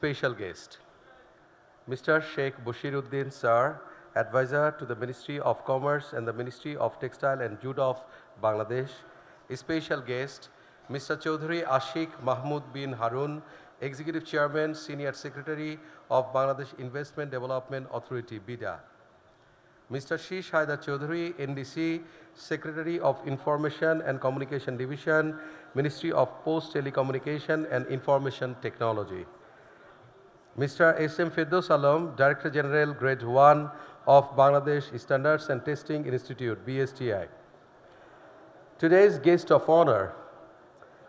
Special guest, Mr. Sheikh Bashiruddin Sir, Advisor to the Ministry of Commerce and the Ministry of Textile and Jute of Bangladesh. Special guest, Mr. Chaudhry Ashik Mahmood bin Harun, Executive Chairman, Senior Secretary of Bangladesh Investment Development Authority, BIDA. Mr. Shish Haidar Chaudhry, NDC, Secretary of Information and Communication Division, Ministry of Post Telecommunication and Information Technology. Mr. S.M. Firdaus Alam, Director General, Grade 1 of Bangladesh Standards and Testing Institute, BSTI. Today's guest of honor,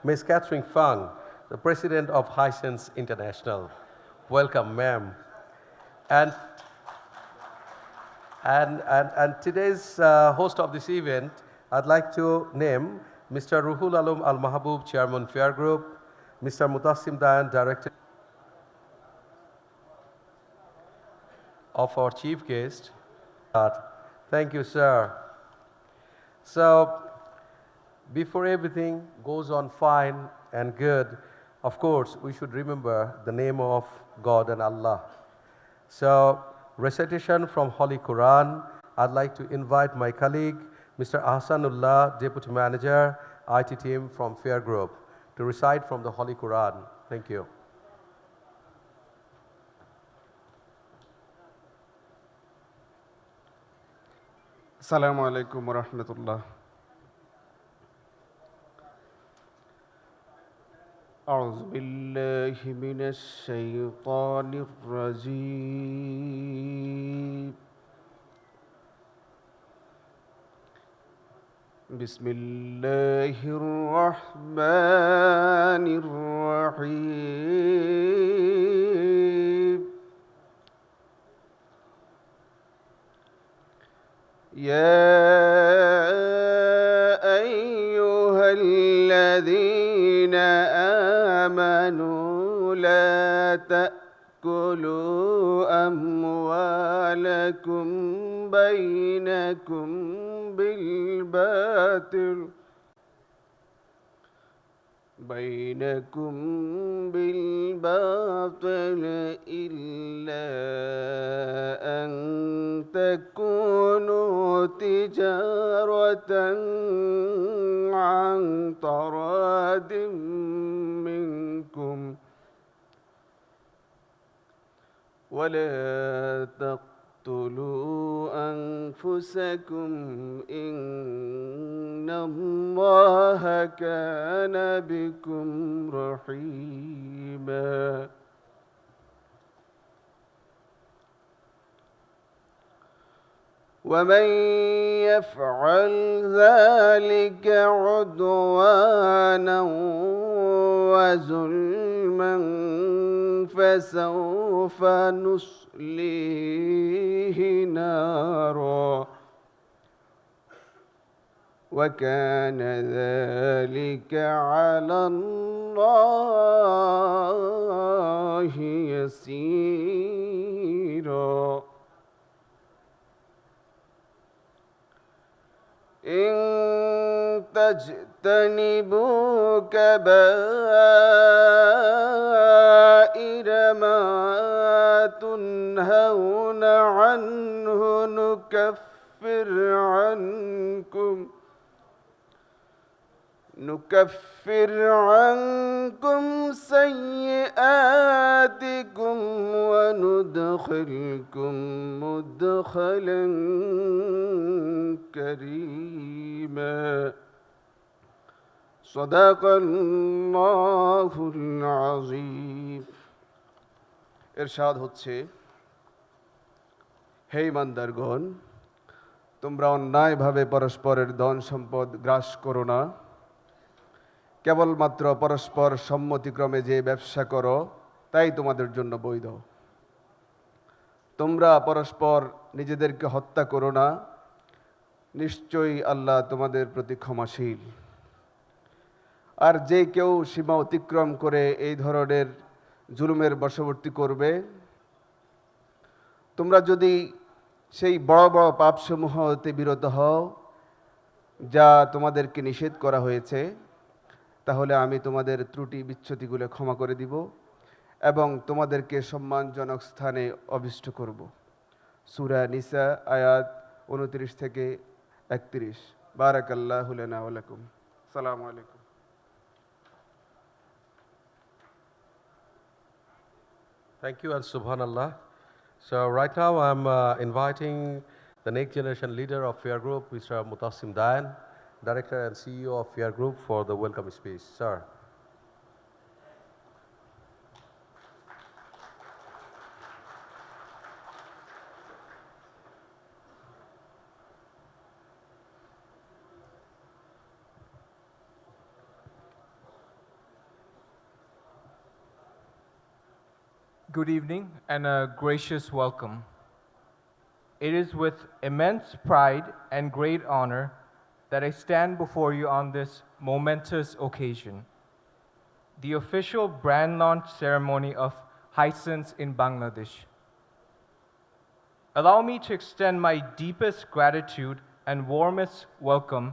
Ms. Catherine Fang, the President of Hisense International. Welcome, ma'am. And today's host of this event, I'd like to name Mr. Ruhul Alam Al Mahabub, Chairman, Fair Group, Mr. Mutassim Dayan, Director of our chief guest. Thank you, sir. So, before everything goes on fine and good, of course, we should remember the name of God and Allah. So, recitation from Holy Quran. I'd like to invite my colleague, Mr. Ahsanullah, Deputy Manager, IT team from Fair Group, to recite from the Holy Quran. Thank you. Assalamu alaikum wa rahmatullah. أعوذ بالله من الشيطان الرجيم. بسم الله الرحمن الرحيم. يا أيها الذين آمنوا لا تأكلوا أموالكم بينكم بالباطل إلا أن تكونوا تجارة عن تراض منكم ولا تقتلوا أنفسكم إن الله كان بكم رحيما. ومن يفعل ذلك عدوانا وظلما فسوف نصليه نارا وكان ذلك على الله يسيرا. إن تجتنبوا كبائر ما تنهون عنه نكفر عنكم سيئاتكم وندخلكم مدخلا كريما. صدق الله العظيم. ইরশাদ হচ্ছে, হে ইমানদারগণ, তোমরা অন্যায়ভাবে পরস্পরের ধন সম্পদ গ্রাস করো না। কেবলমাত্র পরস্পর সম্মতিক্রমে যে ব্যবসা করো তাই তোমাদের জন্য বৈধ। তোমরা পরস্পর নিজেদেরকে হত্যা করো না, নিশ্চয়ই আল্লাহ তোমাদের প্রতি ক্ষমাশীল। আর যে কেউ সীমা অতিক্রম করে এই ধরনের জুলুমের বশবর্তী করবে, তোমরা যদি সেই বড় বড় পাপসমূহ হতে বিরত হও যা তোমাদেরকে নিষেধ করা হয়েছে, তাহলে আমি তোমাদের ত্রুটি বিচ্যুতিগুলো ক্ষমা করে দিব এবং তোমাদেরকে সম্মানজনক স্থানে অভিষ্ট করব। সূরা নিসা আয়াত 29 থেকে 31। বারাকাল্লাহু লানা ওয়া লাকুম। আসসালামু আলাইকুম। Thank you and Subhanallah. So right now I'm inviting the next generation leader of Fair Group, Mr. Mutassim Dayan, Director and CEO of Fair Group, for the welcome speech. Sir. Good evening and a gracious welcome. It is with immense pride and great honor that I stand before you on this momentous occasion, the official brand launch ceremony of Hisense in Bangladesh. Allow me to extend my deepest gratitude and warmest welcome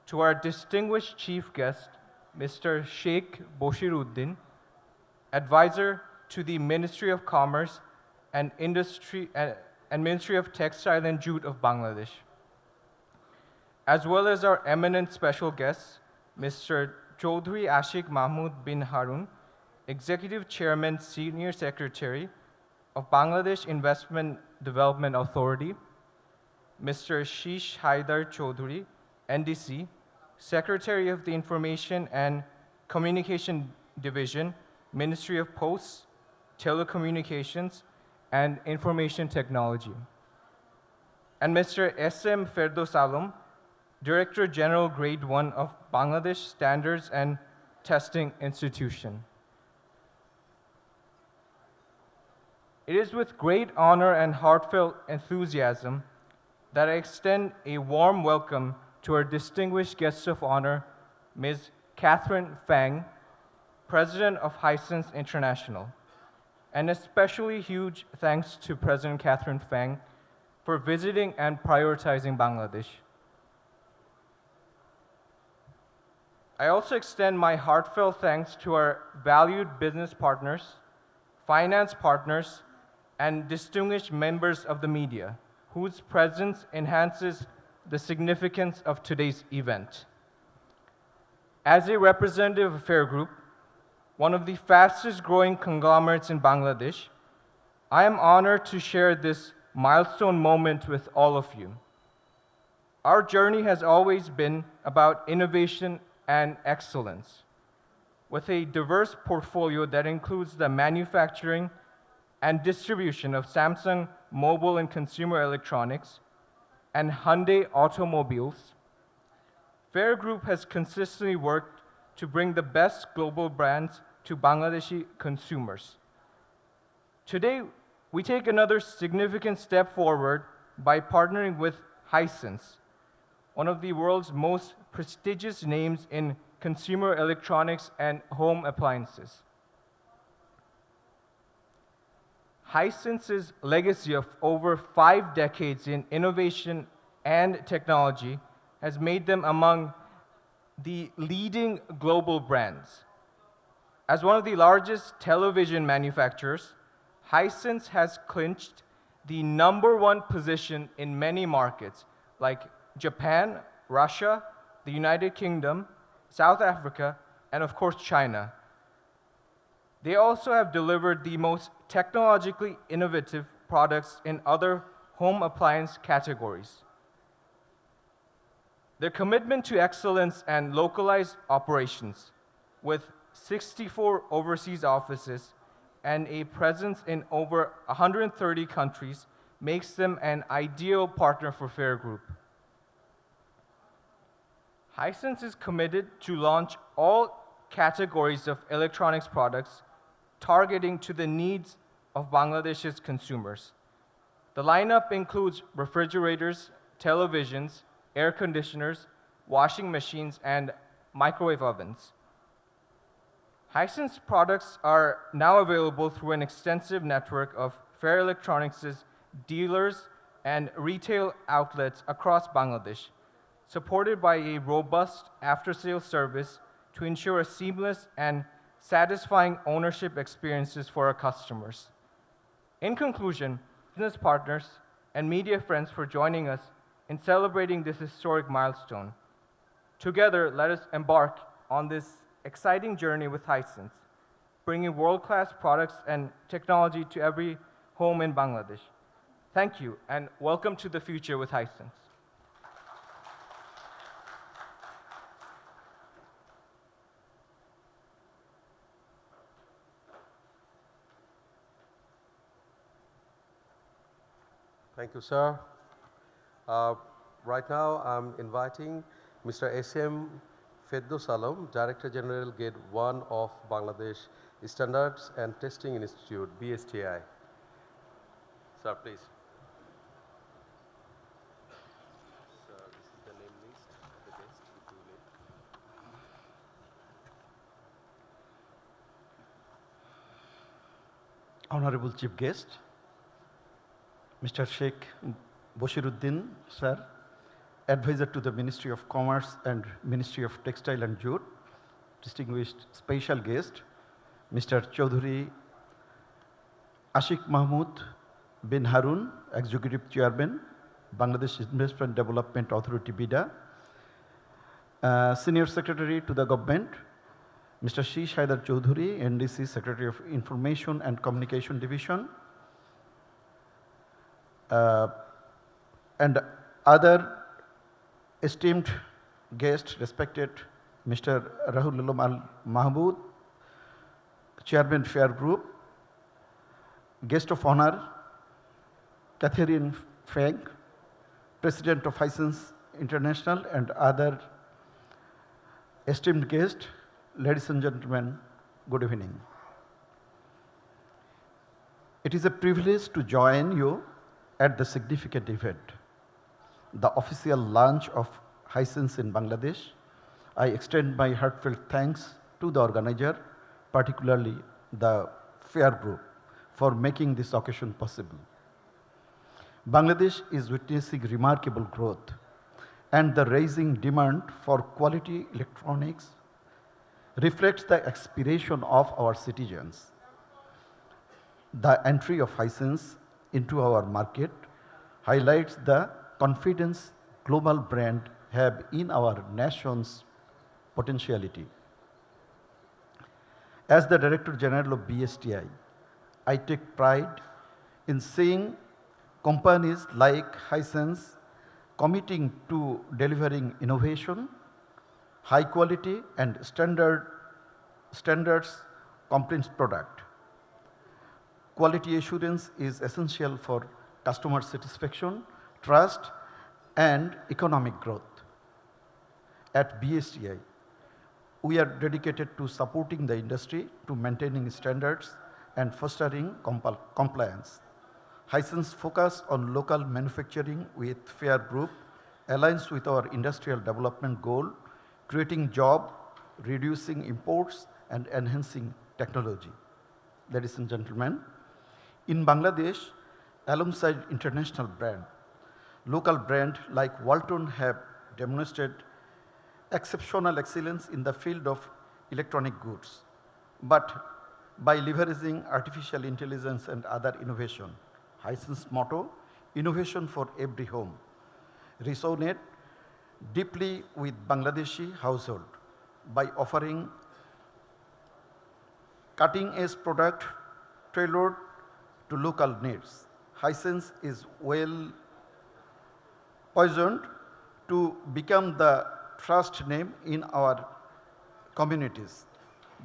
to our distinguished chief guest, Mr. Sheikh Boshiruddin, advisor to the Ministry of Commerce and Industry and Ministry of Textile and Jute of Bangladesh, as well as our eminent special guests, Mr. Chaudhry Ashik Mahmood bin Harun, Executive Chairman, Senior Secretary of Bangladesh Investment Development Authority, Mr. Shish Haidar Chaudhry, NDC, Secretary of the Information and Communication Division, Ministry of Posts, Telecommunications, and Information Technology, and Mr. S.M. Ferdos Alam, Director General Grade 1 of Bangladesh Standards and Testing Institution. It is with great honor and heartfelt enthusiasm that I extend a warm welcome to our distinguished guest of honor, Ms. Catherine Fang, President of Hisense International. And especially huge thanks to President Catherine Fang for visiting and prioritizing Bangladesh. I also extend my heartfelt thanks to our valued business partners, finance partners, and distinguished members of the media, whose presence enhances the significance of today's event. As a representative of Fair Group, one of the fastest growing conglomerates in Bangladesh, I am honored to share this milestone moment with all of you. Our journey has always been about innovation and excellence, with a diverse portfolio that includes the manufacturing and distribution of Samsung mobile and consumer electronics and Hyundai automobiles. Fair Group has consistently worked to bring the best global brands to Bangladeshi consumers. Today, we take another significant step forward by partnering with Hisense, one of the world's most prestigious names in consumer electronics and home appliances. Hisense's legacy of over 5 decades in innovation and technology has made them among the leading global brands. As one of the largest television manufacturers, Hisense has clinched the #1 position in many markets like Japan, Russia, the United Kingdom, South Africa, and of course China. They also have delivered the most technologically innovative products in other home appliance categories. Their commitment to excellence and localized operations, with 64 overseas offices and a presence in over 130 countries, makes them an ideal partner for Fair Group. Hisense is committed to launch all categories of electronics products targeting to the needs of Bangladesh's consumers. The lineup includes refrigerators, televisions, air conditioners, washing machines, and microwave ovens. Hisense products are now available through an extensive network of Fair Electronics' dealers and retail outlets across Bangladesh, supported by a robust after-sales service to ensure a seamless and satisfying ownership experiences for our customers. In conclusion, business partners and media friends for joining us in celebrating this historic milestone. Together, let us embark on this exciting journey with Hisense, bringing world-class products and technology to every home in Bangladesh. Thank you, and welcome to the future with Hisense. Thank you, sir. Right now, I'm inviting Mr. S.M. Feddos Alam, Director General, Gate 1 of Bangladesh Standards and Testing Institute, BSTI. Sir, please. Sir, this is the name list of the guest. If you will. Honorable Chief Guest, Mr. Sheikh Boshiruddin, sir, Advisor to the Ministry of Commerce and Ministry of Textile and Jute, distinguished special guest, Mr. Chaudhuri Ashik Mahmood bin Harun, Executive Chairman, Bangladesh Investment Development Authority, BIDA, Senior Secretary to the Government, Mr. Shish Haidar Chaudhuri, NDC Secretary of Information and Communication Division, and other esteemed guests, respected Mr. Rahul Alam Al Mahmood, Chairman Fair Group, guest of honor, Catherine Feng, President of Hisense International, and other esteemed guests, ladies and gentlemen, good evening. It is a privilege to join you at the significant event, the official launch of Hisense in Bangladesh. I extend my heartfelt thanks to the organizer, particularly the Fair Group, for making this occasion possible. Bangladesh is witnessing remarkable growth, and the rising demand for quality electronics reflects the aspiration of our citizens. The entry of Hisense into our market highlights the confidence global brands have in our nation's potentiality. As the Director General of BSTI, I take pride in seeing companies like Hisense committing to delivering innovation, high quality and standards compliance product. Quality assurance is essential for customer satisfaction, trust, and economic growth. At BSTI, we are dedicated to supporting the industry, to maintaining standards and fostering compliance. Hisense focus on local manufacturing with Fair Group aligns with our industrial development goal, creating job, reducing imports, and enhancing technology. Ladies and gentlemen, in Bangladesh, alongside international brand, local brand like Walton have demonstrated exceptional excellence in the field of electronic goods. But by leveraging artificial intelligence and other innovation, Hisense motto, innovation for every home, resonate deeply with Bangladeshi household by offering cutting-edge product tailored to local needs. Hisense is well positioned to become the trust name in our communities.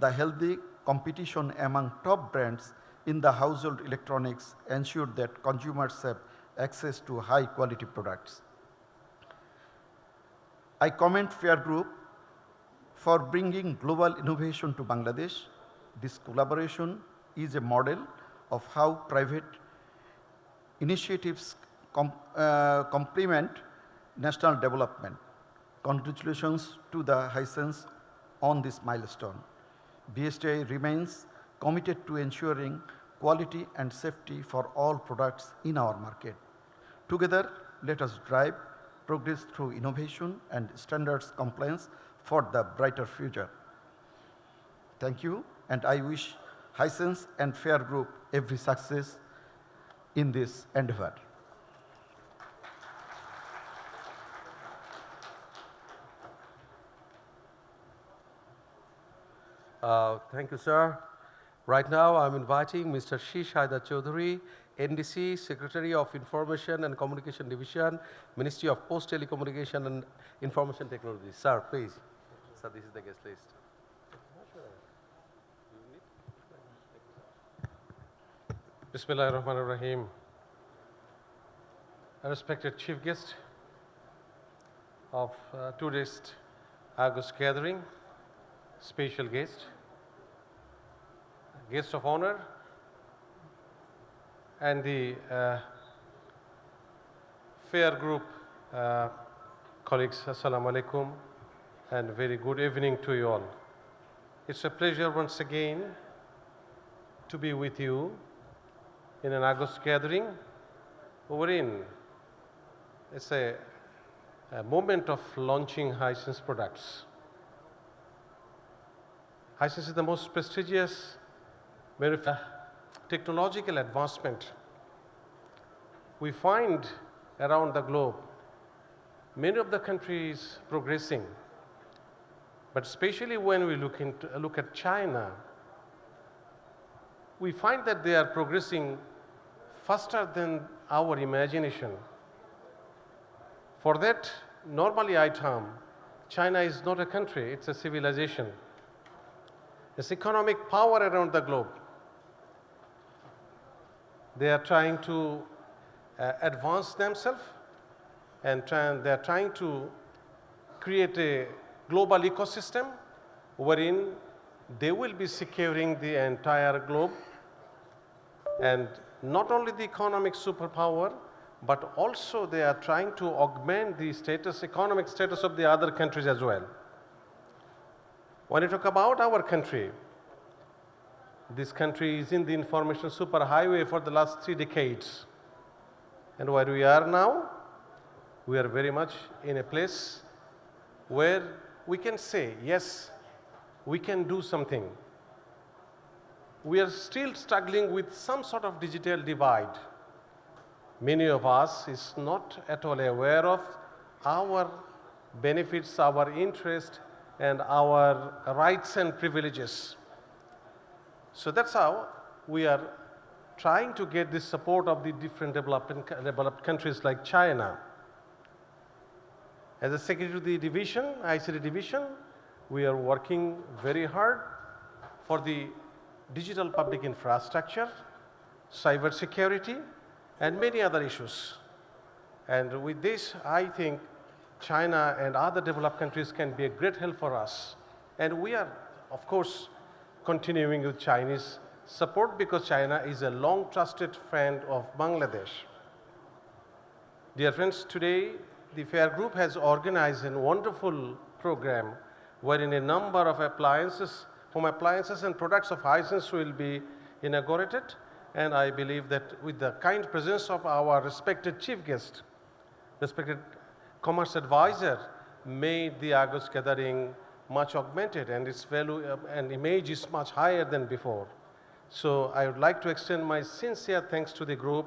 The healthy competition among top brands in the household electronics ensure that consumers have access to high quality products. I commend Fair Group for bringing global innovation to Bangladesh. This collaboration is a model of how private initiatives complement national development. Congratulations to the Hisense on this milestone. BSTI remains committed to ensuring quality and safety for all products in our market. Together, let us drive progress through innovation and standards compliance for the brighter future. Thank you. and I wish Hisense and Fair Group every success in this endeavor. Thank you, sir. Right now, I'm inviting Mr. Shish Haidar Chaudhary, NDC, Secretary of Information and Communication Division, Ministry of Post Telecommunication and Information Technology. Sir, please. Sir, this is the guest list. Bismillah ar-Rahman ar-Rahim. A respected chief guest of today's August gathering, special guest of honor, and the Fair Group colleagues, Assalamu alaikum, and very good evening to you all. It's a pleasure once again to be with you in an August gathering wherein it's a moment of launching Hisense products. Hisense is the most prestigious technological advancement we find around the globe. Many of the countries progressing, but especially when we look at China, we find that they are progressing faster than our imagination. For that, normally I term, China is not a country, it's a civilization. It's economic power around the globe. They are trying to advance themselves, and they are trying to create a global ecosystem wherein they will be securing the entire globe, and not only the economic superpower, but also they are trying to augment the economic status of the other countries as well. When you talk about our country, this country is in the information superhighway for the last 3 decades. And where we are now, we are very much in a place where we can say, yes, we can do something. We are still struggling with some sort of digital divide. Many of us is not at all aware of our benefits, our interest, and our rights and privileges. So that's how we are trying to get the support of the different developed countries like China. As a secretary to the division, ICT division, we are working very hard for the digital public infrastructure, cyber security, and many other issues. And with this, I think China and other developed countries can be a great help for us. And we are, of course, continuing with Chinese support because China is a long trusted friend of Bangladesh. Dear friends, today the Fair Group has organized a wonderful program wherein a number of home appliances and products of Hisense will be inaugurated. And I believe that with the kind presence of our respected chief guest, respected commerce advisor, made the August gathering much augmented, and its value and image is much higher than before. So I would like to extend my sincere thanks to the group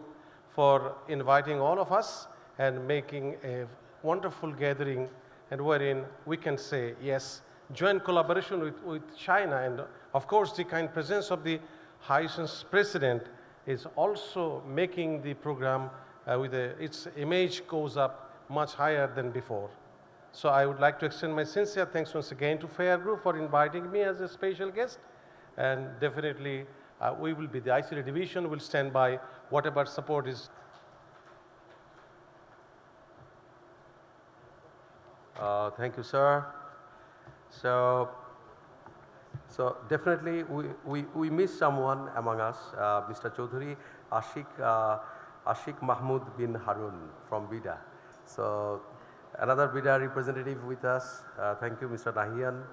for inviting all of us and making a wonderful gathering, and wherein we can say, yes, joint collaboration with China, and of course the kind presence of the Hisense president is also making the program its image goes up much higher than before. So I would like to extend my sincere thanks once again to Fair Group for inviting me as a special guest, and definitely we will be, the ICT division will stand by whatever support is. Thank you, sir. So definitely we miss someone among us, Mr. Chaudhary, Ashik Mahmood bin Harun from BIDA. So another BIDA representative with us. Thank you, Mr. Nahian,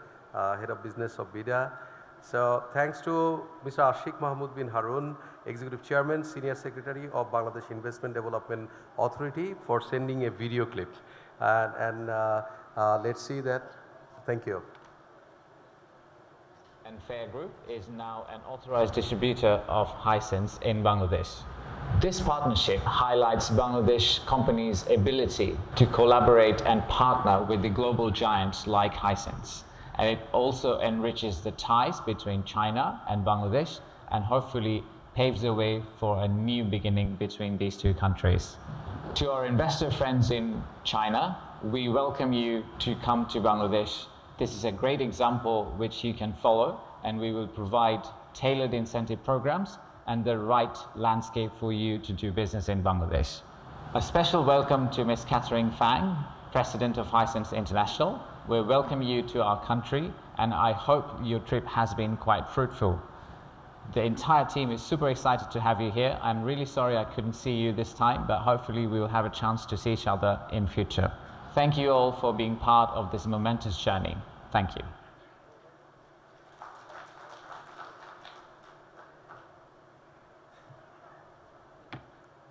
Head of Business of BIDA. So thanks to Mr. Ashik Mahmood bin Harun, Executive Chairman, Senior Secretary of Bangladesh Investment Development Authority, for sending a video clip. And let's see that. Thank you. and Fair Group is now an authorized distributor of Hisense in Bangladesh. This partnership highlights Bangladesh companies' ability to collaborate and partner with the global giants like Hisense. And it also enriches the ties between China and Bangladesh and hopefully paves the way for a new beginning between these two countries. To our investor friends in China, we welcome you to come to Bangladesh. This is a great example which you can follow, and we will provide tailored incentive programs and the right landscape for you to do business in Bangladesh. A special welcome to Ms. Catherine Fang, President of Hisense International. We welcome you to our country, and I hope your trip has been quite fruitful. The entire team is super excited to have you here. I'm really sorry I couldn't see you this time, but hopefully we will have a chance to see each other in future. Thank you all for being part of this momentous journey. Thank you.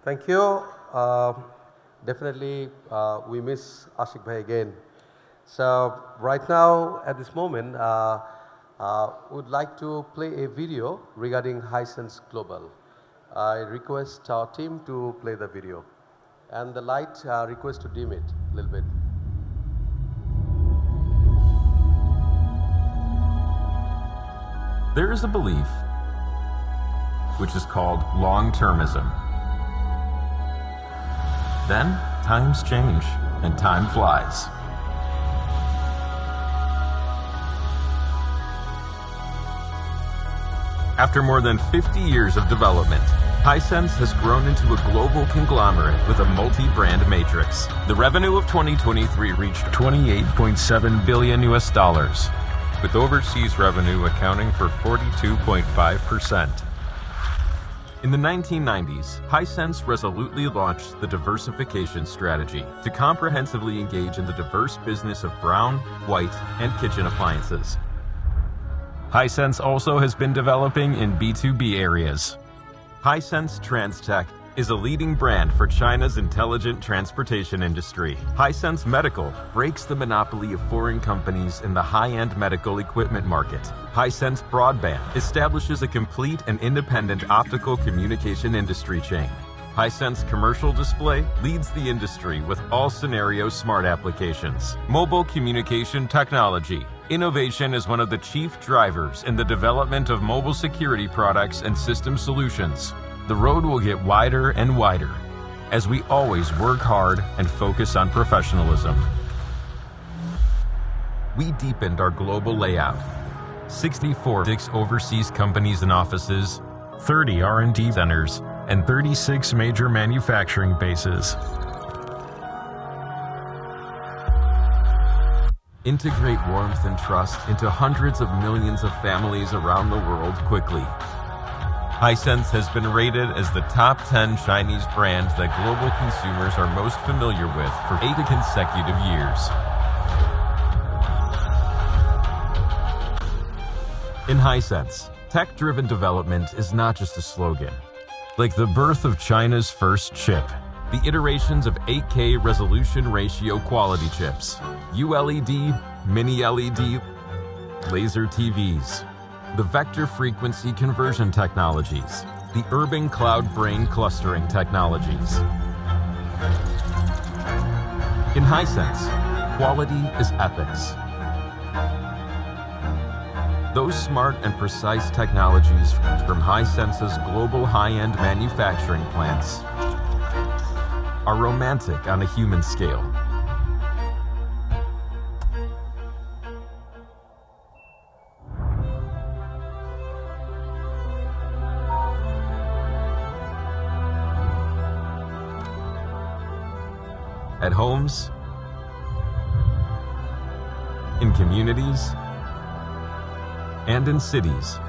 Thank you. Definitely, we miss Ashik Bhai again. So right now, at this moment, would like to play a video regarding Hisense Global. I request our team to play the video. And the light, request to dim it a little bit. There is a belief which is called long-termism. Then times change and time flies. After more than 50 years of development, Hisense has grown into a global conglomerate with a multi-brand matrix. The revenue of 2023 reached $28.7 billion, with overseas revenue accounting for 42.5%. In the 1990s, Hisense resolutely launched the diversification strategy to comprehensively engage in the diverse business of brown, white, and kitchen appliances. Hisense also has been developing in B2B areas. Hisense Transtech is a leading brand for China's intelligent transportation industry. Hisense Medical breaks the monopoly of foreign companies in the high-end medical equipment market. Hisense Broadband establishes a complete and independent optical communication industry chain. Hisense Commercial Display leads the industry with all-scenario smart applications. Mobile communication technology. Innovation is one of the chief drivers in the development of mobile security products and system solutions. The road will get wider and wider as we always work hard and focus on professionalism. We deepened our global layout. 64 overseas companies and offices, 30 R&D centers, and 36 major manufacturing bases. Integrate warmth and trust into hundreds of millions of families around the world quickly. Hisense has been rated as the top 10 Chinese brand that global consumers are most familiar with for 8 consecutive years. In Hisense, tech-driven development is not just a slogan. Like the birth of China's first chip, the iterations of 8K resolution ratio quality chips, ULED, mini LED, laser TVs, the vector frequency conversion technologies, the urban cloud brain clustering technologies. In Hisense, quality is ethics. Those smart and precise technologies from Hisense's global high-end manufacturing plants are romantic on a human scale. At homes, in communities, and in cities,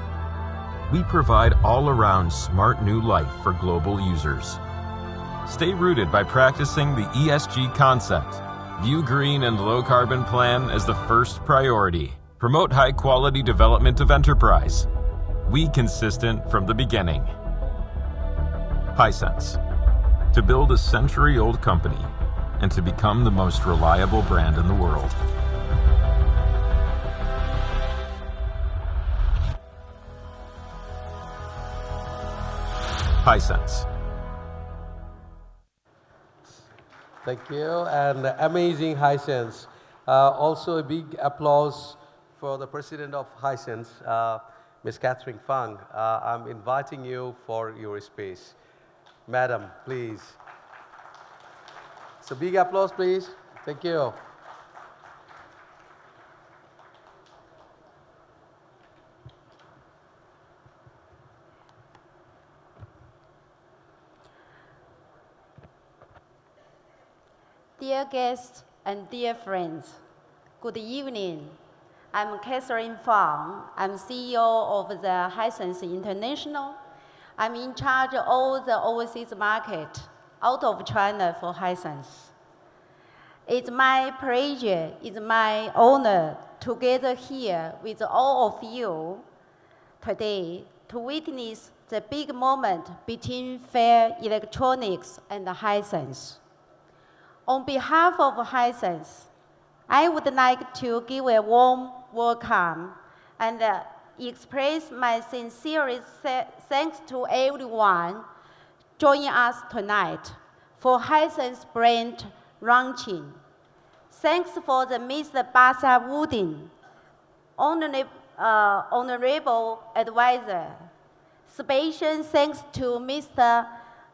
we provide all-around smart new life for global users. Stay rooted by practicing the ESG concept. View green and low-carbon plan as the first priority. Promote high-quality development of enterprise. We consistent from the beginning. Hisense, to build a century-old company and to become the most reliable brand in the world. Hisense. Thank you, and amazing Hisense. Also a big applause for the president of Hisense, Ms. Catherine Fang. I'm inviting you for your space. Madam, please. So big applause, please. Thank you. Dear guests and dear friends, good evening. I'm Catherine Fang. I'm CEO of the Hisense International. I'm in charge of all the overseas market out of China for Hisense. It's my pleasure, it's my honor to gather here with all of you today to witness the big moment between Fair Electronics and Hisense. On behalf of Hisense, I would like to give a warm welcome and express my sincerest thanks to everyone joining us tonight for Hisense brand launching. Thanks for the Mr. Basa Wooden, honorable advisor. Special thanks to Mr.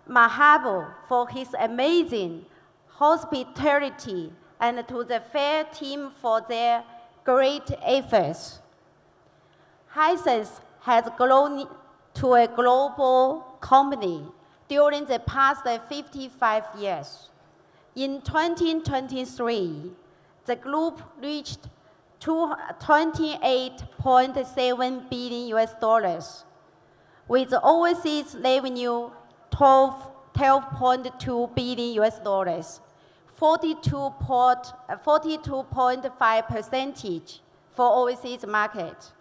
Mahabu for his amazing hospitality and to the fair team for their great efforts. Hisense has grown to a global company during the past 55 years. In 2023, the group reached $28.7 billion, with overseas revenue $12.2 billion, 42.5% for overseas market,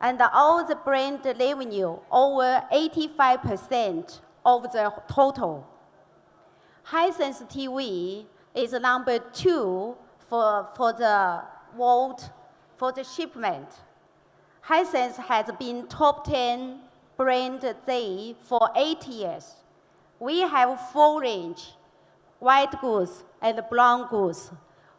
and all the brand revenue over 85% of the total. Hisense TV is number 2 for the world for the shipment. Hisense has been top 10 brand there for 8 years. We have full range, white goods and brown goods.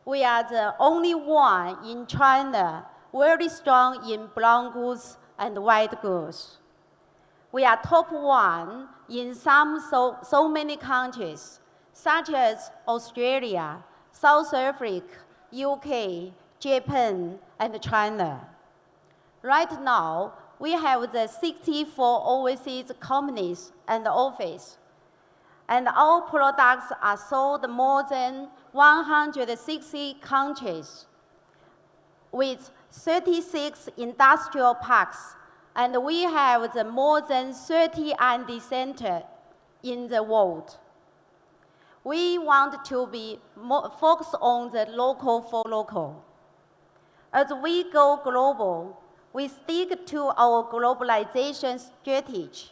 We are the only one in China very strong in brown goods and white goods. We are top 1 in so many countries, such as Australia, South Africa, UK, Japan, and China. Right now, we have the 64 overseas companies and offices, and our products are sold more than 160 countries with 36 industrial parks, and we have the more than 30 R&D centers in the world. We want to be more focused on the local for local. As we go global, we stick to our globalization strategy,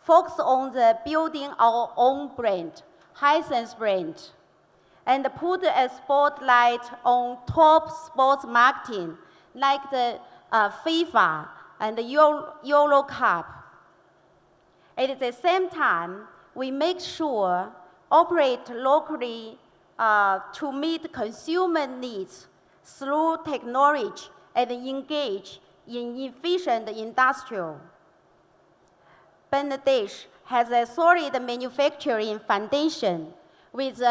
focus on the building our own brand, Hisense brand, and put a spotlight on top sports marketing like the FIFA and the Euro Cup. At the same time, we make sure operate locally to meet consumer needs through technology and engage in efficient industrial. Bangladesh has a solid manufacturing foundation with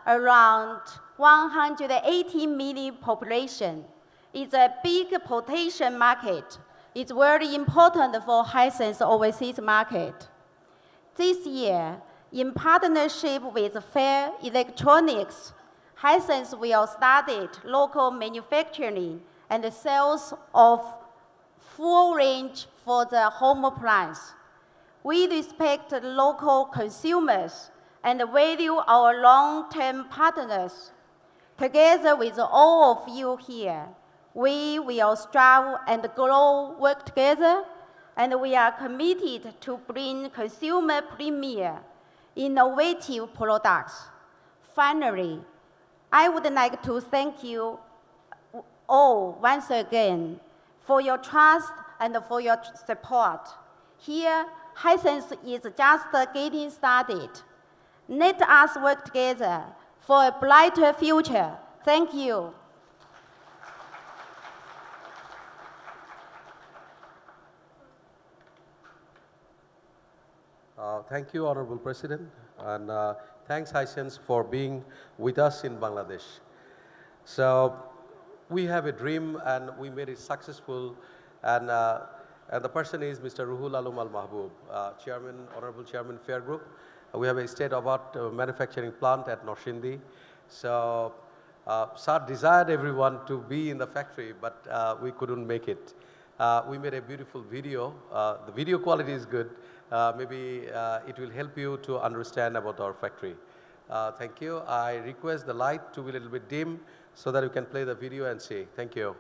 around 180 million population. It's a big potential market. It's very important for Hisense overseas market. This year, in partnership with Fair Electronics, Hisense will start local manufacturing and sales of full range for the home appliance. We respect local consumers and value our long-term partners. Together with all of you here, we will strive and grow, work together, and we are committed to bring consumer premier, innovative products. Finally, I would like to thank you all once again for your trust and for your support. Here, Hisense is just getting started. Let us work together for a brighter future. Thank you. Thank you, Honorable President, and thanks, Hisense, for being with us in Bangladesh. So, we have a dream, and we made it successful, and the person is Mr. Ruhul Alum Al Mahbub, Chairman, Honorable Chairman, Fair Group. We have a state-of-art manufacturing plant at Noshindi. So, Sir desired everyone to be in the factory, but we couldn't make it. We made a beautiful video. The video quality is good. Maybe it will help you to understand about our factory. Thank you. I request the light to be a little bit dim so that you can play the video and see. Thank you.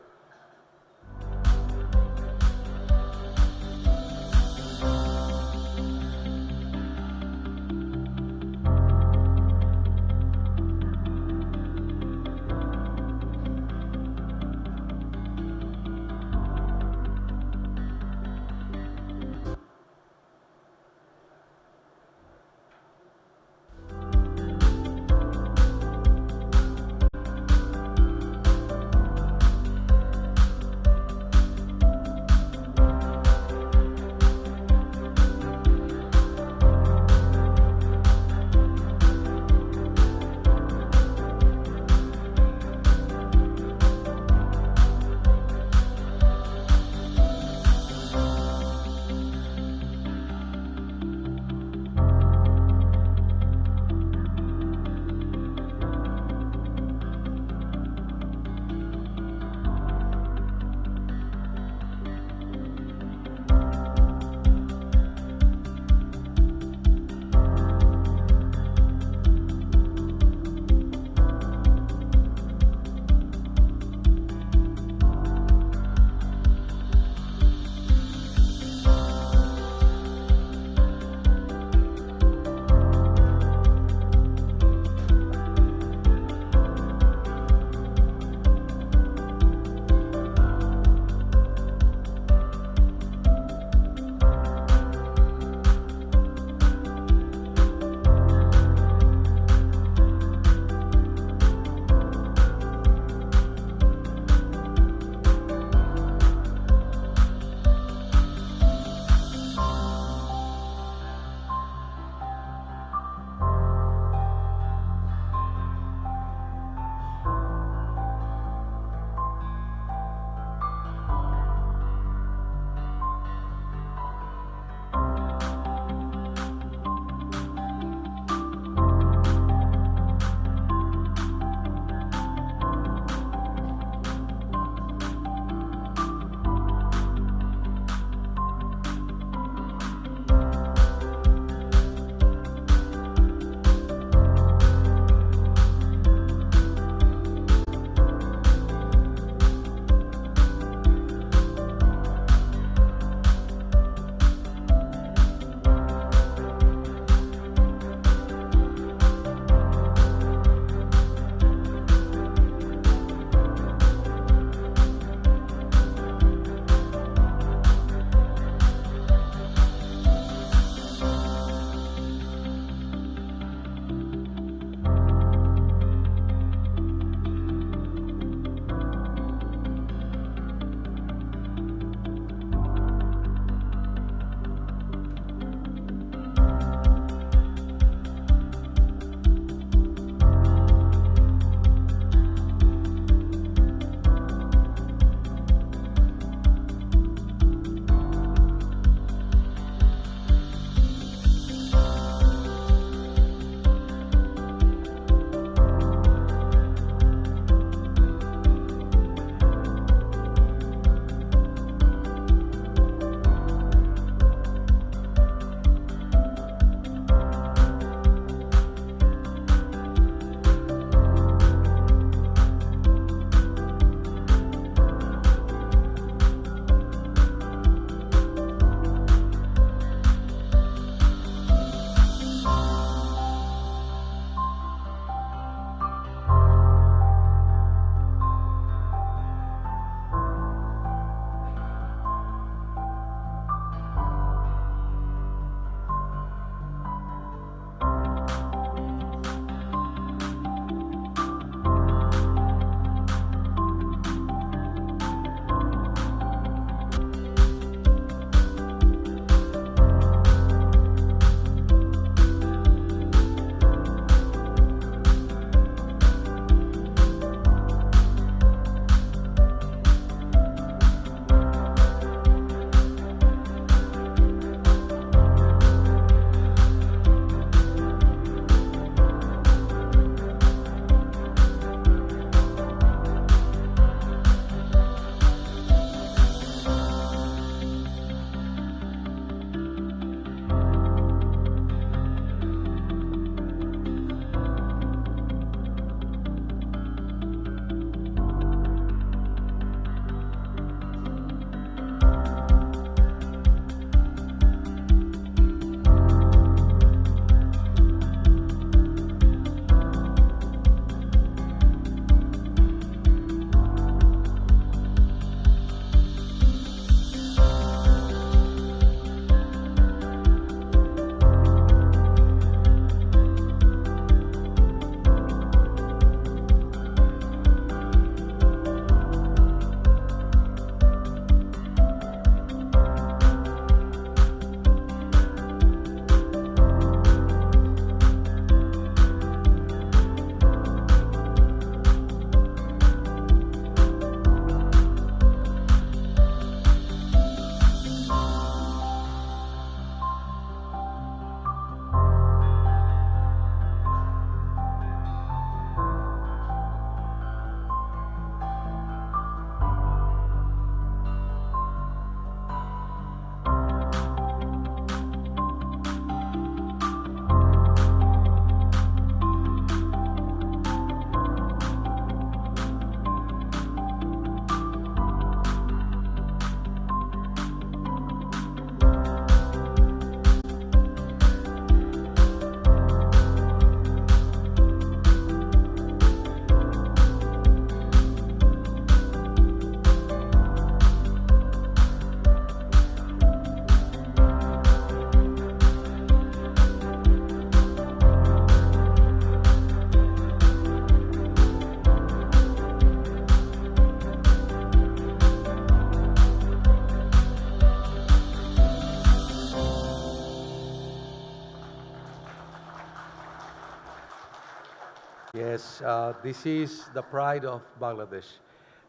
Yes, this is the pride of Bangladesh.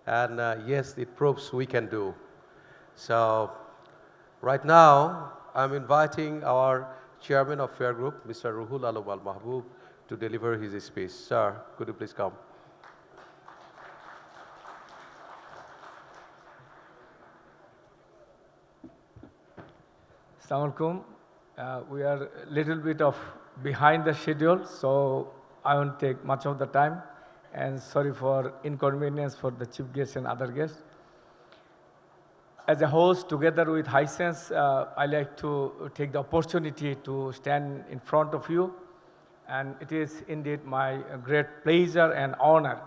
And yes, it proves we can do. So right now, I'm inviting our chairman of Fair Group, Mr. Ruhul Alam Al Mahbub, to deliver his speech. Sir, could you please come? Assalamu alaikum. We are a little bit of behind the schedule, so I won't take much of the time. And sorry for inconvenience for the chief guests and other guests. As a host, together with Hisense, I like to take the opportunity to stand in front of you. And it is indeed my great pleasure and honor.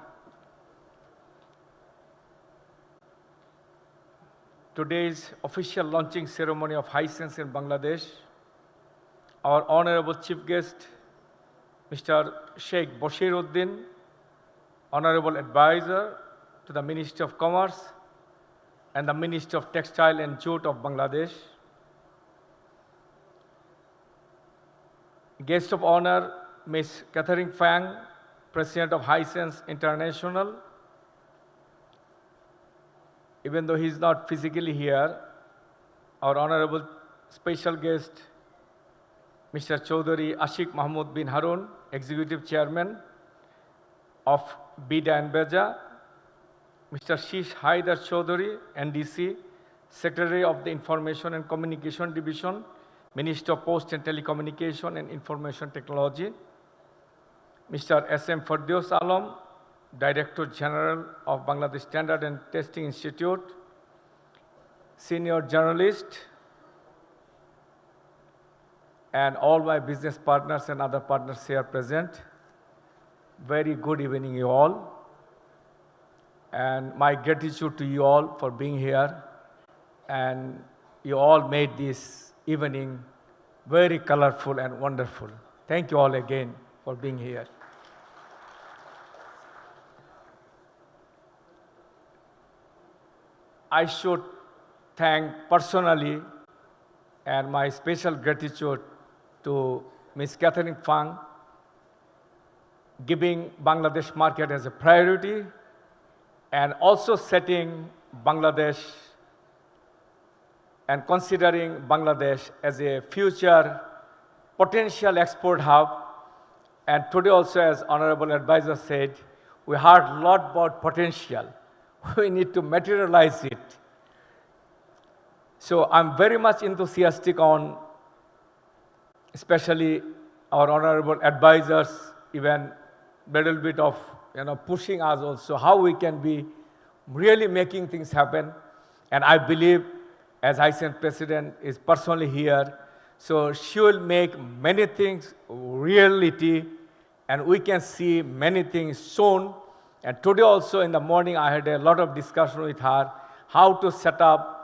Today's official launching ceremony of Hisense in Bangladesh, our honorable chief guest, Mr. Sheikh Boshiruddin, honorable advisor to the Ministry of Commerce and the Ministry of Textile and Jute of Bangladesh, guest of honor, Ms. Catherine Fang, President of Hisense International. Even though he is not physically here, our honorable special guest, Mr. Chaudhary Ashik Mahmood bin Harun, Executive Chairman of Bida and Beja, Mr. Shish Haidar Chaudhary, NDC, Secretary of the Information and Communication Division, Minister of Post and Telecommunication and Information Technology, Mr. S.M. Fardios Alam, Director General of Bangladesh Standard and Testing Institute, senior journalist, and all my business partners and other partners here present. Very good evening, you all. And my gratitude to you all for being here. And you all made this evening very colorful and wonderful. Thank you all again for being here. I should thank personally and my special gratitude to Ms. Catherine Fang, giving Bangladesh market as a priority and also setting Bangladesh and considering Bangladesh as a future potential export hub. And today also, as Honorable Advisor said, we heard a lot about potential. We need to materialize it. So I'm very much enthusiastic on, especially our honorable advisors, even a little bit of pushing us also, how we can be really making things happen. And I believe, as Hisense President is personally here, so she will make many things reality, and we can see many things soon. And today also in the morning, I had a lot of discussion with her, how to set up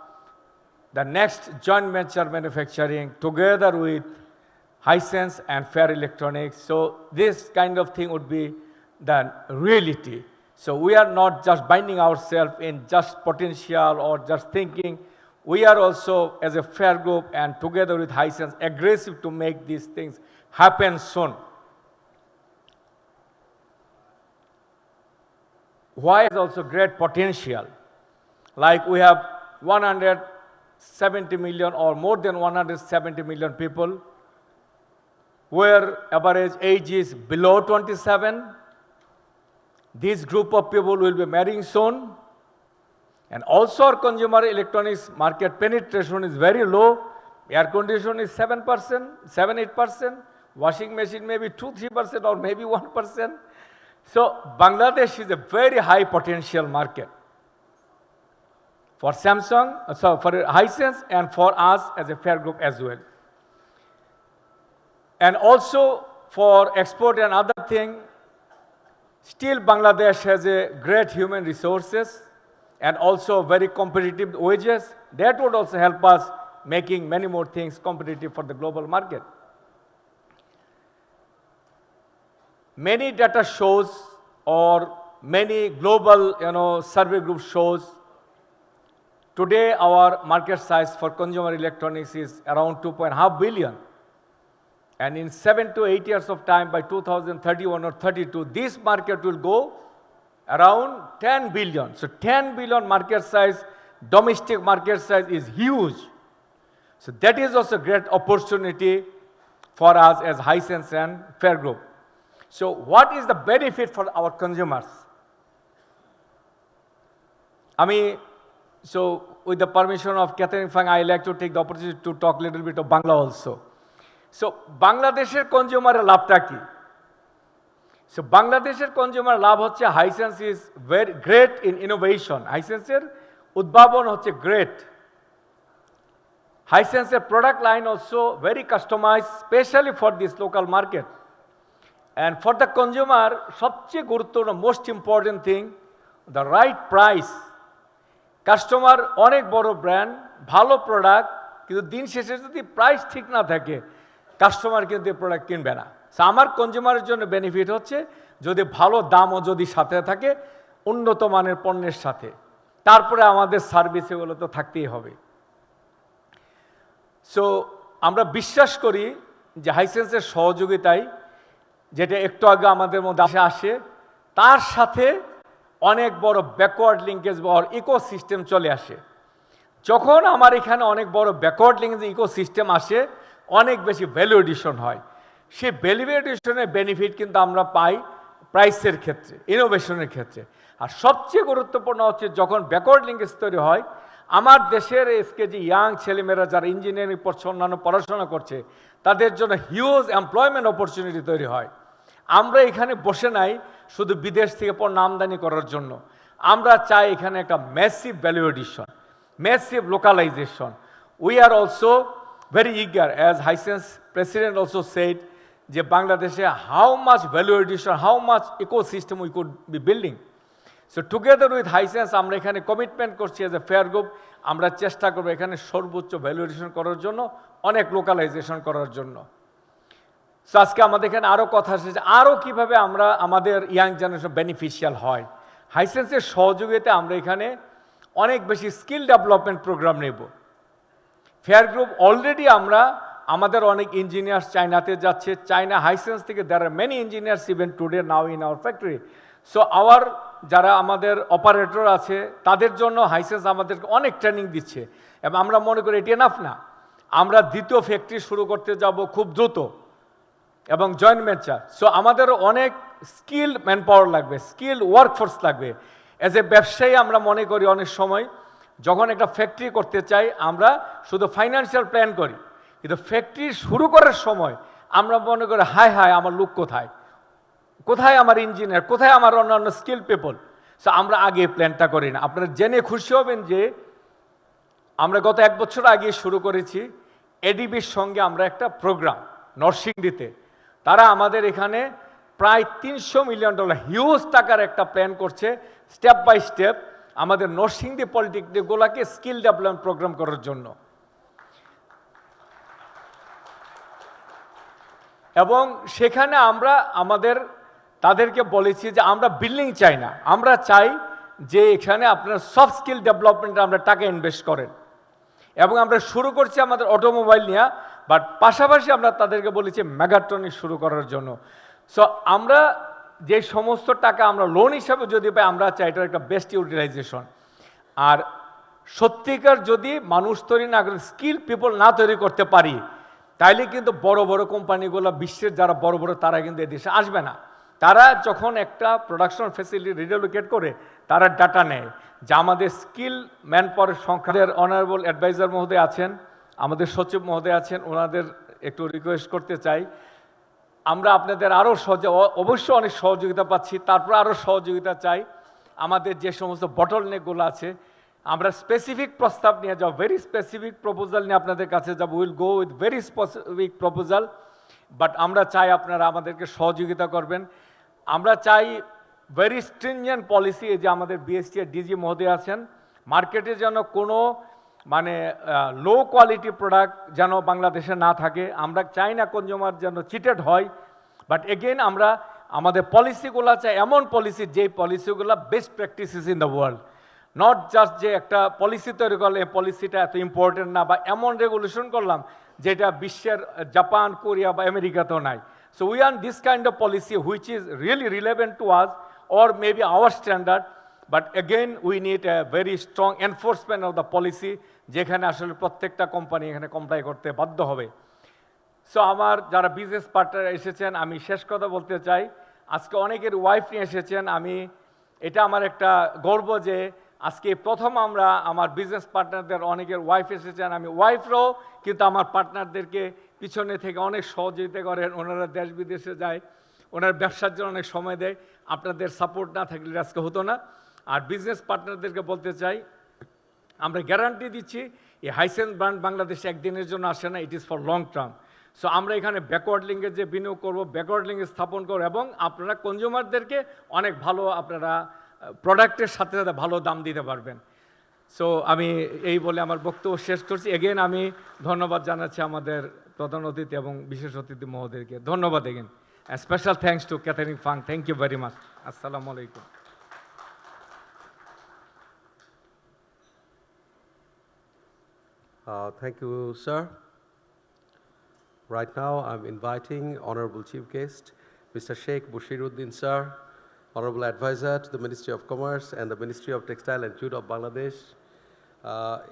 the next joint venture manufacturing together with Hisense and Fair Electronics. So this kind of thing would be the reality. So we are not just binding ourselves in just potential or just thinking. We are also, as a Fair Group and together with Hisense, aggressive to make these things happen soon. Why is also great potential? Like we have 170 million or more than 170 million people where average age is below 27. This group of people will be marrying soon. And also our consumer electronics market penetration is very low. Air conditioner is 7%, 7-8%. Washing machine maybe 2-3% or maybe 1%. So Bangladesh is a very high potential market for Samsung, so for Hisense and for us as a Fair Group as well. And also for export and other thing, still Bangladesh has a great human resources and also very competitive wages. That would also help us making many more things competitive for the global market. Many data shows or many global survey group shows today our market size for consumer electronics is around 2.5 billion. And in 7 to 8 years of time, by 2031 or 32, this market will go around 10 billion. So 10 billion market size, domestic market size is huge. So that is also a great opportunity for us as Hisense and Fair Group. So what is the benefit for our consumers? So with the permission of Catherine Fang, I like to take the opportunity to talk a little bit of Bangla also. So Bangladesher consumer লাভটা কি? So Bangladesher consumer লাভ হচ্ছে Hisense is very great in innovation. Hisense এর উদ্ভাবন হচ্ছে great. Hisense এর product line also very customized, especially for this local market. And for the consumer, সবচেয়ে গুরুত্বপূর্ণ most important thing, the right price. Customer অনেক বড় brand, ভালো product, কিন্তু দিন শেষে যদি প্রাইস ঠিক না থাকে, কাস্টমার কিন্তু এই প্রোডাক্ট কিনবে না। সো আমার কনজিউমারের জন্য বেনিফিট হচ্ছে যদি ভালো দামও যদি সাথে থাকে, উন্নত মানের পণ্যের সাথে, তারপরে আমাদের সার্ভিস এগুলো তো থাকতেই হবে। সো আমরা বিশ্বাস করি যে হাইসেন্সের সহযোগিতায়, যেটা একটু আগে আমাদের মধ্যে আসে, তার সাথে অনেক বড় ব্যাকওয়ার্ড লিঙ্কেজ বা ইকোসিস্টেম চলে আসে। যখন আমার এখানে অনেক বড় ব্যাকওয়ার্ড লিঙ্কেজ ইকোসিস্টেম আসে, অনেক বেশি ভ্যালু এডিশন হয়। সেই ভ্যালু এডিশনের বেনিফিট কিন্তু আমরা পাই প্রাইসের ক্ষেত্রে, ইনোভেশনের ক্ষেত্রে। আর সবচেয়ে গুরুত্বপূর্ণ হচ্ছে যখন ব্যাকওয়ার্ড লিঙ্কেজ তৈরি হয়, আমার দেশের আজকে যে ইয়াং ছেলেমেয়েরা যারা ইঞ্জিনিয়ারিং পড়ছে, অন্যান্য পড়াশোনা করছে, তাদের জন্য হিউজ এমপ্লয়মেন্ট অপরচুনিটি তৈরি হয়। আমরা এখানে বসে নাই শুধু বিদেশ থেকে পণ্য আমদানি করার জন্য, আমরা চাই এখানে একটা massive value addition, massive localisation. We are also very eager, as Hisense president also said, যে বাংলাদেশে how much value addition, how much ecosystem we could be building. So together with Hisense আমরা এখানে কমিটমেন্ট করছি as a fair group, আমরা চেষ্টা করব এখানে সর্বোচ্চ ভ্যালু এডিশন করার জন্য, অনেক লোকালাইজেশন করার জন্য। সো আজকে আমাদের এখানে আরও কথা এসেছে, আরও কীভাবে আমরা আমাদের ইয়াং জেনারেশন বেনিফিশিয়াল হয়। হাইসেন্সের সহযোগিতায় আমরা এখানে অনেক বেশি স্কিল ডেভেলপমেন্ট প্রোগ্রাম নেব। ফেয়ার গ্রুপ অলরেডি আমরা আমাদের অনেক ইঞ্জিনিয়ার্স চায়নাতে যাচ্ছে, চায়না হাইসেন্স থেকে there are many engineers even today now in our factory. So our যারা আমাদের অপারেটর আছে তাদের জন্য হাইসেন্স আমাদেরকে অনেক ট্রেনিং দিচ্ছে, এবং আমরা মনে করি এটি এনাফ না, আমরা দ্বিতীয় ফ্যাক্টরি শুরু করতে যাব খুব দ্রুত এবং জয়েন্ট ভেঞ্চার। সো আমাদের অনেক স্কিল ম্যান পাওয়ার লাগবে, স্কিল ওয়ার্কফোর্স লাগবে। অ্যাজ এ ব্যবসায়ী আমরা মনে করি অনেক সময় যখন একটা ফ্যাক্টরি করতে চাই আমরা শুধু ফাইন্যান্সিয়াল প্ল্যান করি, কিন্তু ফ্যাক্টরি শুরু করার সময় আমরা মনে করি হায় হায় আমার লোক কোথায়, কোথায় আমার ইঞ্জিনিয়ার, কোথায় আমার অন্যান্য স্কিল পিপল। সো আমরা আগে প্ল্যানটা করি না। আপনারা জেনে খুশি হবেন যে আমরা গত 1 বছর আগে শুরু করেছি এডিবির সঙ্গে আমরা একটা প্রোগ্রাম নরসিংদীতে। তারা আমাদের এখানে প্রায় $300 মিলিয়ন হিউজ টাকার একটা প্ল্যান করছে, স্টেপ বাই স্টেপ আমাদের নরসিংদী পলিটেকনিকগুলোকে স্কিল ডেভেলপমেন্ট প্রোগ্রাম করার জন্য। এবং সেখানে আমরা তাদেরকে বলেছি যে আমরা বিল্ডিং চাই না, আমরা চাই যে এখানে আপনার সফট স্কিল ডেভেলপমেন্টে আমরা টাকা ইনভেস্ট করেন। এবং আমরা শুরু করছি আমাদের অটোমোবাইল নিয়ে, বাট পাশাপাশি আমরা তাদেরকে বলেছি মেগাট্রনিক শুরু করার জন্য। সো আমরা যে সমস্ত টাকা আমরা লোন হিসাবে যদি পাই, আমরা চাই এটার একটা বেস্ট ইউটিলাইজেশন। আর সত্যিকার যদি মানুষ তৈরি না করে, স্কিল পিপল না তৈরি করতে পারি, তাইলে কিন্তু বড় বড় কোম্পানিগুলো, বিশ্বের যারা বড় বড়, তারা কিন্তু এদেশে আসবে না। তারা যখন একটা প্রোডাকশন ফ্যাসিলিটি রিলোকেট করে, তারা ডাটা নেয় যে আমাদের স্কিল ম্যান পাওয়ারের সংখ্যা। অনারেবল অ্যাডভাইজার মহোদয় আছেন, আমাদের সচিব মহোদয় আছেন, ওনাদের একটু রিকোয়েস্ট করতে চাই, আমরা আপনাদের আরও অবশ্য অনেক সহযোগিতা পাচ্ছি, তারপর আরও সহযোগিতা চাই। আমাদের যে সমস্ত বটলনেকগুলো আছে, আমরা স্পেসিফিক প্রস্তাব নিয়ে যাব, ভেরি স্পেসিফিক প্রপোজাল নিয়ে আপনাদের কাছে যাব। Will go with very specific proposal, but আমরা চাই আপনারা আমাদেরকে সহযোগিতা করবেন। আমরা চাই ভেরি স্ট্রিনজেন্ট পলিসি, যে আমাদের বিএসটি এর ডিজি মহোদয় আছেন, মার্কেটে যেন কোনো লো কোয়ালিটি প্রোডাক্ট যেন বাংলাদেশে না থাকে। আমরা চাই না কনজিউমার যেন চিটেড হয়, বাট এগেইন আমরা আমাদের পলিসিগুলো চাই এমন পলিসি, যে পলিসিগুলো best practices in the world. Not just যে একটা পলিসি তৈরি করলে এই পলিসিটা এত ইম্পর্টেন্ট না, বা এমন রেগুলেশন করলাম যেটা বিশ্বের জাপান, কোরিয়া বা আমেরিকাতেও নাই। So we want this kind of policy which is really relevant to us or maybe our standard, but again we need a very strong enforcement of the policy যেখানে আসলে প্রত্যেকটা company এখানে comply করতে বাধ্য হবে। So আমার যারা business partner এসেছেন, আমি শেষ কথা বলতে চাই, আজকে অনেকের ওয়াইফ নিয়ে এসেছেন, এটা আমার একটা গর্ব যে আজকে প্রথম আমরা আমার বিজনেস পার্টনারদের অনেকের ওয়াইফ এসেছেন, আমি ওয়াইফরাও কিন্তু আমার পার্টনারদেরকে পিছনে থেকে অনেক সহযোগিতা করেন, ওনারা দেশ বিদেশে যায়, ওনার ব্যবসার জন্য অনেক সময় দেয়, আপনাদের সাপোর্ট না থাকলে আজকে হতো না। আর বিজনেস পার্টনারদেরকে বলতে চাই, আমরা গ্যারান্টি দিচ্ছি এই হাইসেন্স ব্র্যান্ড বাংলাদেশে একদিনের জন্য আসে না, it is for long term. So আমরা এখানে ব্যাকওয়ার্ড লিঙ্কে যে বিনিয়োগ করবো, ব্যাকওয়ার্ড লিঙ্কে স্থাপন করবো এবং আপনারা কনজিউমারদেরকে অনেক ভালো আপনারা প্রোডাক্টের সাথে সাথে ভালো দাম দিতে পারবেন। সো আমি এই বলে আমার বক্তব্য শেষ করছি। এগেন আমি ধন্যবাদ জানাচ্ছি আমাদের প্রধান অতিথি এবং বিশেষ অতিথি মহোদয়কে, ধন্যবাদ again. Special thanks to Catherine Fang, thank you very much. আসসালামু আলাইকুম। Thank you, sir. Right now, I'm inviting Honorable Chief Guest, Mr. Sheikh Bushiruddin, sir, Honorable Advisor to the Ministry of Commerce and the Ministry of Textile and Jute of Bangladesh.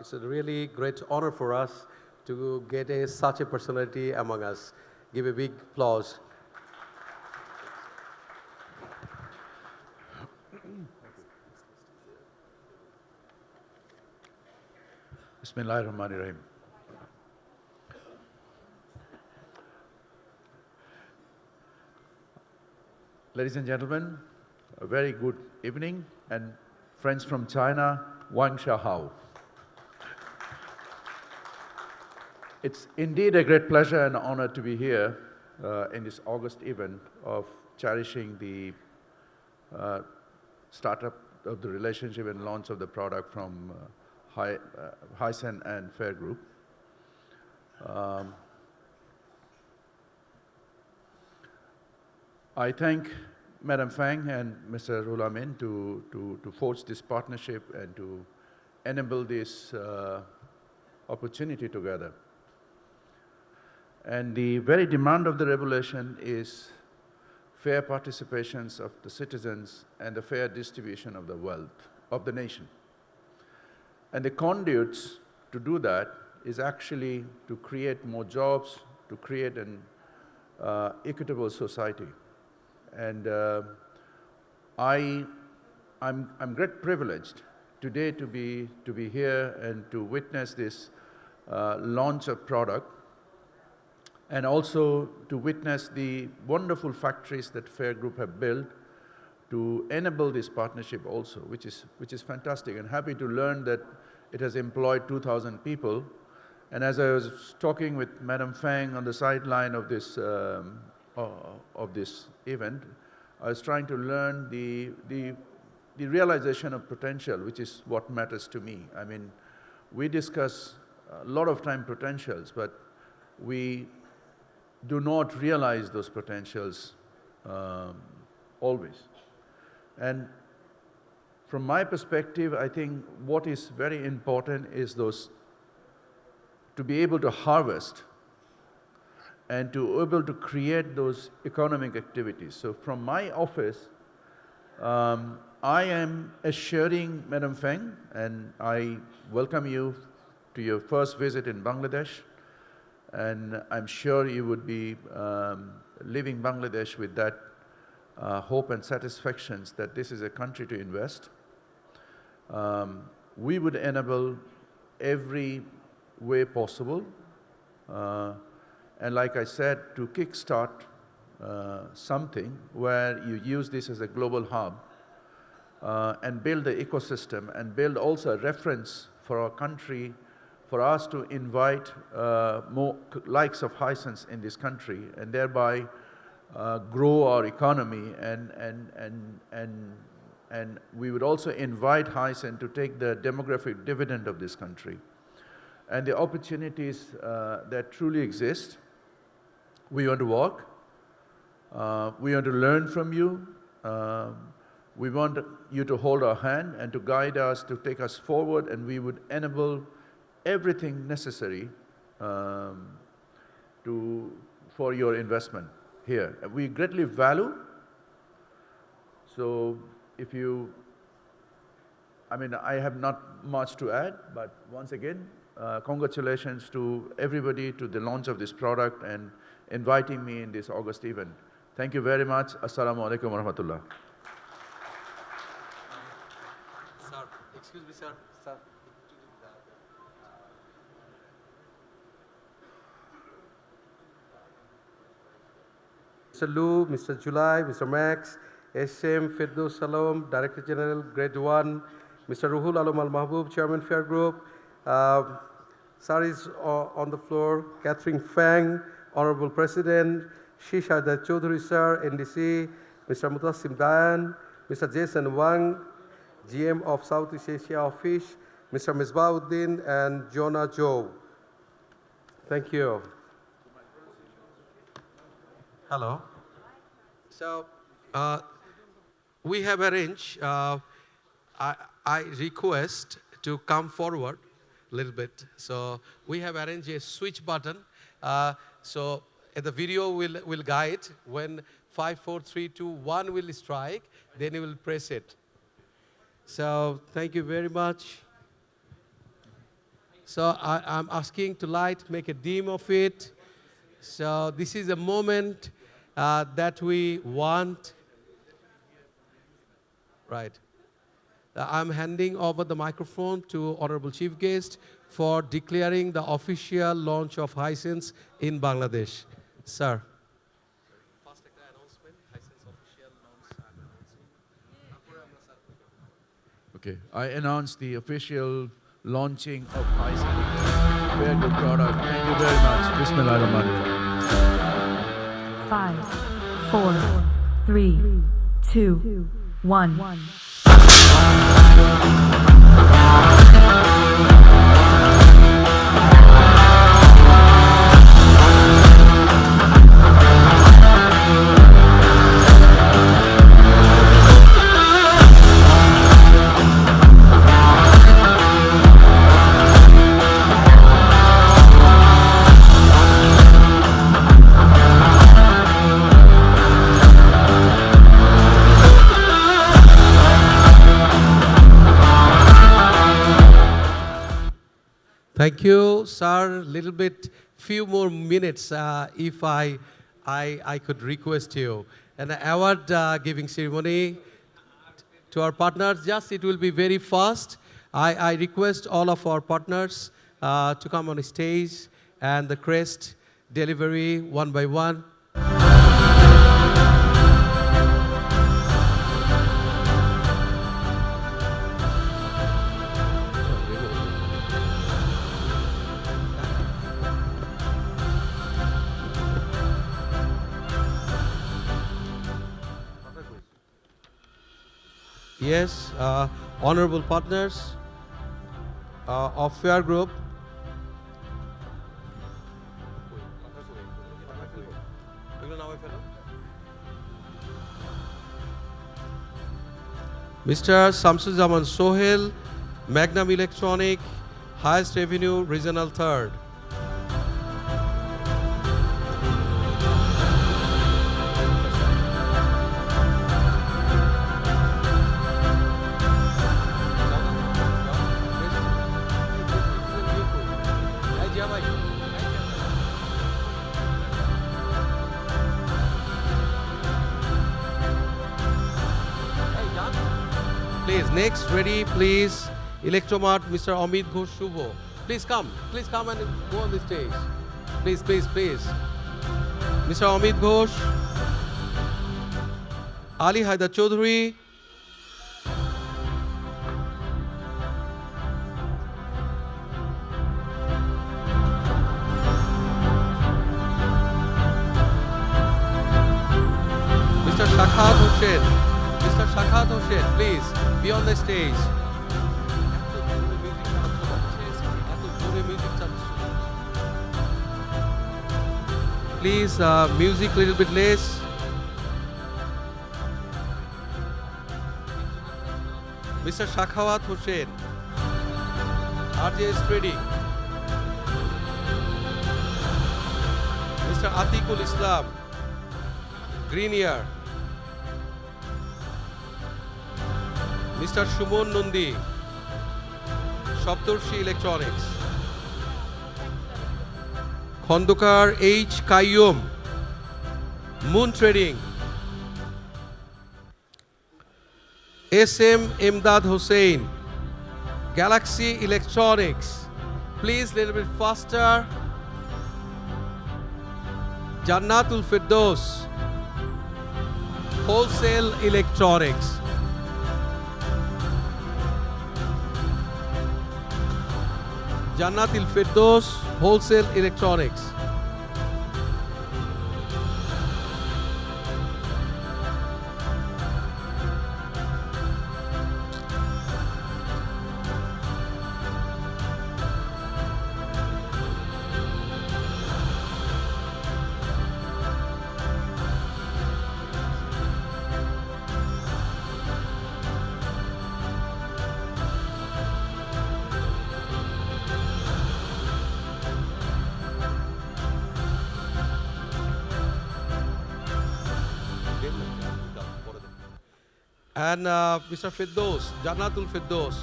It's a really great honor for us to get such a personality among us. Give a big applause. Bismillahirrahmanirrahim. Ladies and gentlemen, a very good evening, and friends from China, Wang Shahao. It's indeed a great pleasure and honor to be here in this August event of cherishing the startup of the relationship and launch of the product from Hisense and Fair Group. I thank Madam Fang and Mr. Rulamin to forge this partnership and to enable this opportunity together. And the very demand of the revolution is fair participations of the citizens and the fair distribution of the wealth of the nation. And the conduits to do that is actually to create more jobs, to create an equitable society. And I'm great privileged today to be here and to witness this launch of product, and also to witness the wonderful factories that Fair Group have built to enable this partnership also, which is fantastic, and happy to learn that it has employed 2,000 people. And as I was talking with Madam Fang on the sideline of this event, I was trying to learn the realization of potential, which is what matters to me. I mean, we discuss a lot of time potentials, but we do not realize those potentials always. And from my perspective, I think what is very important is to be able to harvest and to be able to create those economic activities. So from my office, I am assuring Madam Feng, and I welcome you to your first visit in Bangladesh, and I'm sure you would be leaving Bangladesh with that hope and satisfactions that this is a country to invest. We would enable every way possible, and like I said, to kickstart something where you use this as a global hub and build the ecosystem and build also a reference for our country, for us to invite more likes of Hisense in this country, and thereby grow our economy, and we would also invite Hisense to take the demographic dividend of this country. And the opportunities that truly exist, we want to work, we want to learn from you, we want you to hold our hand and to guide us, to take us forward, and we would enable everything necessary for your investment here. We greatly value. So if you, I mean, I have not much to add, but once again, congratulations to everybody to the launch of this product and inviting me in this August event. Thank you very much. Assalamu alaikum wa rahmatullah. Sir, excuse me, sir. Sir. Mr. Lu, Mr. Julai, Mr. Max, SM Firdaus Salam, Director General, Grade 1, Mr. Ruhul Alam Al Mahbub, Chairman Fair Group. Sir is on the floor. Catherine Fang, Honorable President, Shishada Chaudhary Sir, NDC, Mr. Mutassim Dayan, Mr. Jason Wang, GM of Southeast Asia Office, Mr. Misbauddin, and Jonah Joe. Thank you. Hello. So, we have arranged, I request to come forward a little bit. So, we have arranged a switch button. So, the video will guide when 5, 4, 3, 2, 1 will strike, then you will press it. So, thank you very much. So, I'm asking to light, make a dim of it. So, this is a moment that we want. Right. I'm handing over the microphone to Honorable Chief Guest for declaring the official launch of Hisense in Bangladesh. Sir. First announcement, Hisense official launch. Okay, I announce the official launching of Hisense. Very good product. Thank you very much. Bismillahirrahmanirrahim. 5, 4, 3, 2, 1. Thank you, sir. Little bit, few more minutes, if I could request you. An award giving ceremony to our partners. Just it will be very fast. I request all of our partners to come on stage and the crest delivery one by one. Yes, honorable partners of Fair Group. Mr. Samsuzzaman Sohel, Magnum Electronic, Highest Revenue, Regional 3rd. Please, next ready, please. Electromart, Mr. Amit Ghosh Shubho. Please come and go on the stage. Please. Mr. Amit Ghosh, Ali Haidar Chaudhary, Mr. Shakhat Hussain, please be on the stage. Please, music little bit less. Mr. Shakhawat Hussain, RJ is ready. Mr. Atikul Islam, Greenier. Mr. Shumon Nundi, Shaptorshi Electronics. Khondokar H. Kayyum, Moon Trading. SM Imdad Hussain, Galaxy Electronics. Please a little bit faster. Jannatul Firdaus, Wholesale Electronics. Jannatul Firdaus, Wholesale Electronics. And Mr. Firdaus, Jannatul Firdaus.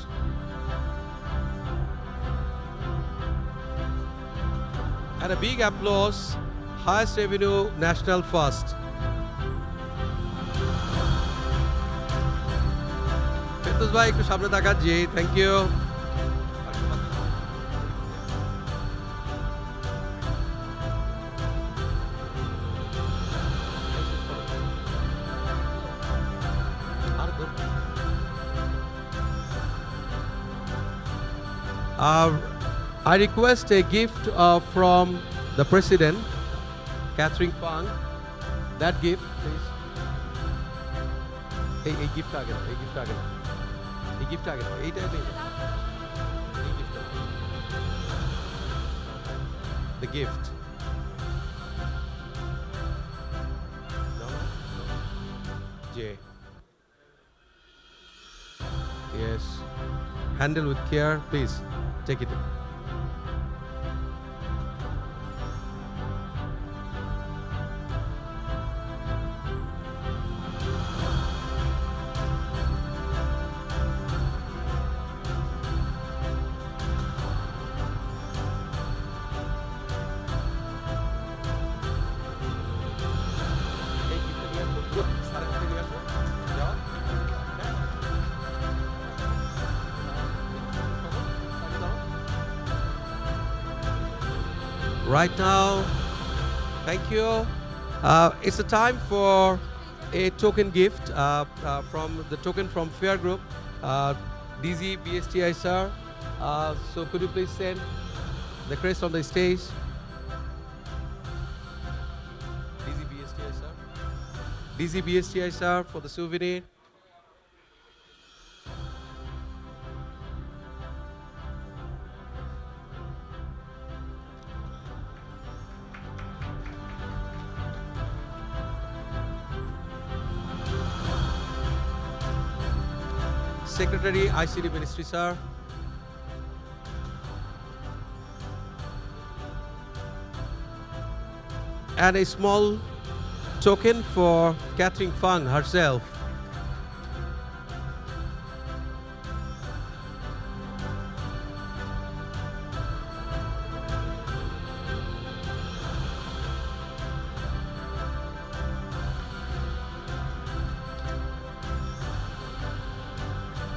And a big applause, highest revenue, national first. Firdaus bhai, ekটু সামনে তাকান জি, thank you. I request a gift from the President, Catherine Fang. That gift, please. A gift target, a gift target. A gift target. The gift. No. J. Yes. Handle with care, please. Take it. Right now, thank you. It's a time for a token gift from the token from Fair Group, DZ BSTI sir. So could you please send the crest on the stage? DZ BSTI sir. DZ BSTI sir for the souvenir. Secretary, ICT Ministry, sir. And a small token for Catherine Fang herself.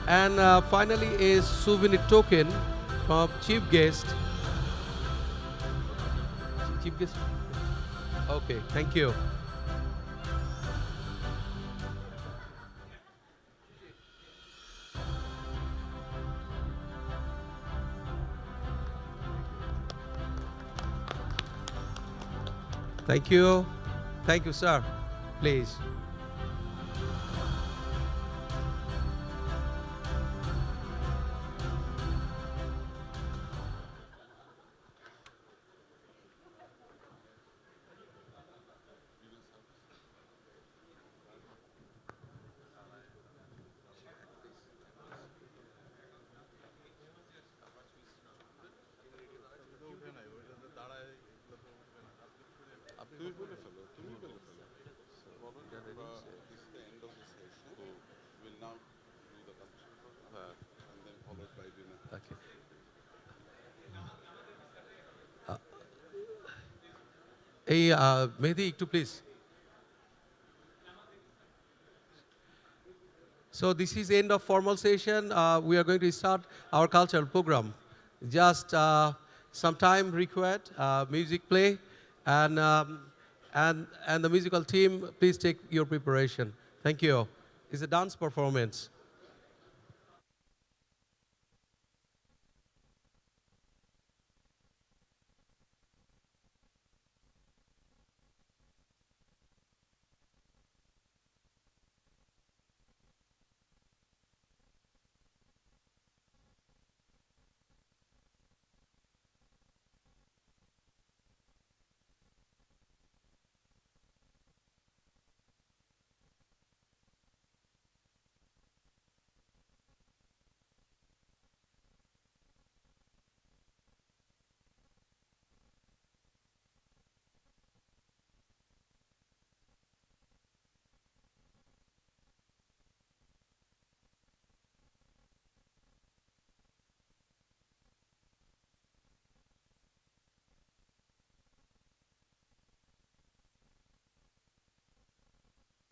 And finally, a souvenir token from chief guest. Chief guest? Okay, thank you. Thank you. Thank you, sir. Please. Okay. Hey, Mehdi, একটু please. So this is end of formal session. We are going to start our cultural program. Just some time required, music play, and, and the musical team, please take your preparation. Thank you. It's a dance performance.